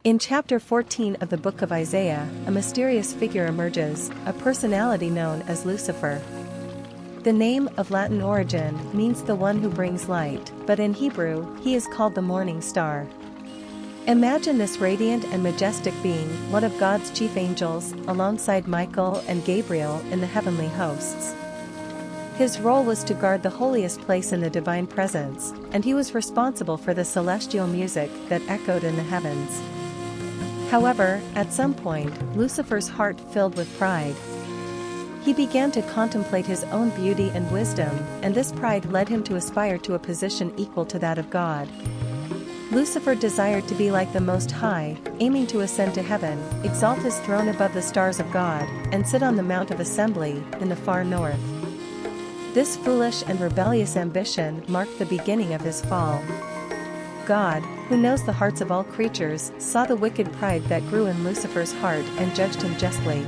In chapter 14 of the book of Isaiah, a mysterious figure emerges, a personality known as Lucifer. The name, of Latin origin, means the one who brings light, but in Hebrew, he is called the morning star. Imagine this radiant and majestic being, one of God's chief angels, alongside Michael and Gabriel in the heavenly hosts. His role was to guard the holiest place in the divine presence, and he was responsible for the celestial music that echoed in the heavens. However, at some point, Lucifer's heart filled with pride. He began to contemplate his own beauty and wisdom, and this pride led him to aspire to a position equal to that of God. Lucifer desired to be like the Most High, aiming to ascend to heaven, exalt his throne above the stars of God, and sit on the Mount of Assembly, in the far north. This foolish and rebellious ambition marked the beginning of his fall. God, who knows the hearts of all creatures, saw the wicked pride that grew in Lucifer's heart and judged him justly.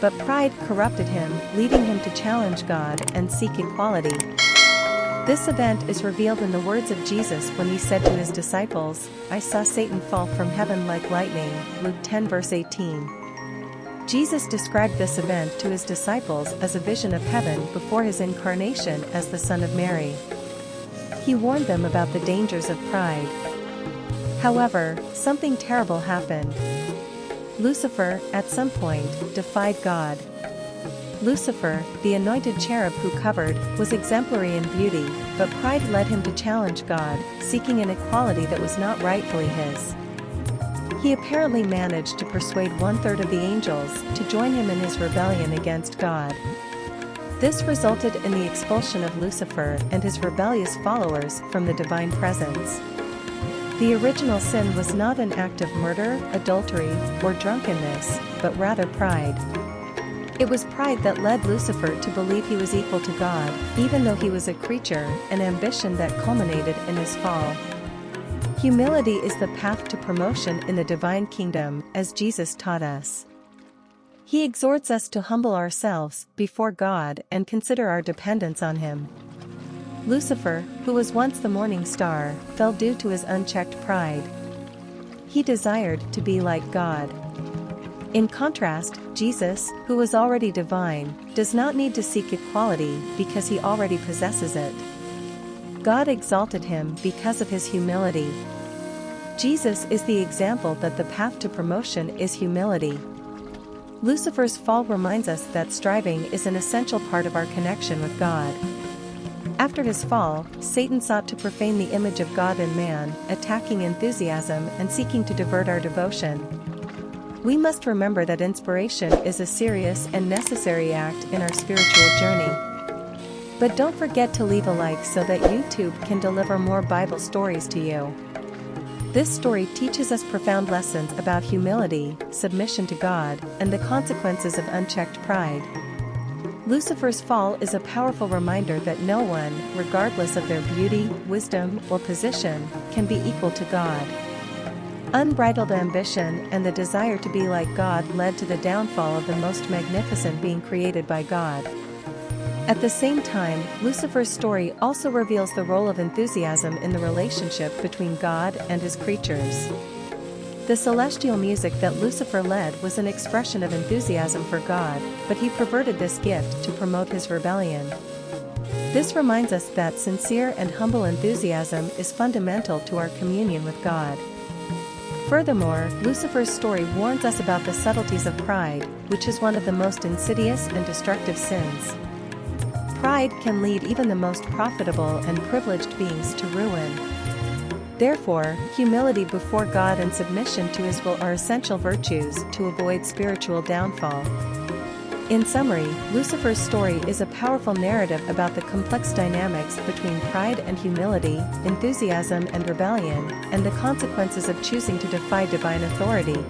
But pride corrupted him, leading him to challenge God and seek equality. This event is revealed in the words of Jesus when he said to his disciples, "I saw Satan fall from heaven like lightning," Luke 10 verse 18. Jesus described this event to his disciples as a vision of heaven before his incarnation as the Son of Mary. He warned them about the dangers of pride. However, something terrible happened. Lucifer, at some point, defied God. Lucifer, the anointed cherub who covered, was exemplary in beauty, but pride led him to challenge God, seeking an equality that was not rightfully his. He apparently managed to persuade 1/3 of the angels to join him in his rebellion against God. This resulted in the expulsion of Lucifer and his rebellious followers from the divine presence. The original sin was not an act of murder, adultery, or drunkenness, but rather pride. It was pride that led Lucifer to believe he was equal to God, even though he was a creature, an ambition that culminated in his fall. Humility is the path to promotion in the divine kingdom, as Jesus taught us. He exhorts us to humble ourselves before God and consider our dependence on Him. Lucifer, who was once the morning star, fell due to his unchecked pride. He desired to be like God. In contrast, Jesus, who was already divine, does not need to seek equality because he already possesses it. God exalted him because of his humility. Jesus is the example that the path to promotion is humility. Lucifer's fall reminds us that striving is an essential part of our connection with God. After his fall, Satan sought to profane the image of God in man, attacking enthusiasm and seeking to divert our devotion. We must remember that inspiration is a serious and necessary act in our spiritual journey. But don't forget to leave a like so that YouTube can deliver more Bible stories to you. This story teaches us profound lessons about humility, submission to God, and the consequences of unchecked pride. Lucifer's fall is a powerful reminder that no one, regardless of their beauty, wisdom, or position, can be equal to God. Unbridled ambition and the desire to be like God led to the downfall of the most magnificent being created by God. At the same time, Lucifer's story also reveals the role of enthusiasm in the relationship between God and his creatures. The celestial music that Lucifer led was an expression of enthusiasm for God, but he perverted this gift to promote his rebellion. This reminds us that sincere and humble enthusiasm is fundamental to our communion with God. Furthermore, Lucifer's story warns us about the subtleties of pride, which is one of the most insidious and destructive sins. Pride can lead even the most profitable and privileged beings to ruin. Therefore, humility before God and submission to His will are essential virtues to avoid spiritual downfall. In summary, Lucifer's story is a powerful narrative about the complex dynamics between pride and humility, enthusiasm and rebellion, and the consequences of choosing to defy divine authority.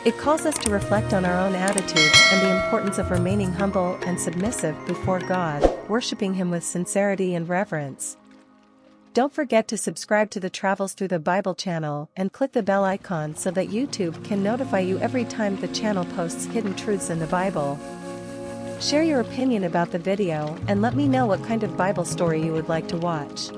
It calls us to reflect on our own attitudes and the importance of remaining humble and submissive before God, worshiping Him with sincerity and reverence. Don't forget to subscribe to the Travels Through the Bible channel and click the bell icon so that YouTube can notify you every time the channel posts hidden truths in the Bible. Share your opinion about the video and let me know what kind of Bible story you would like to watch.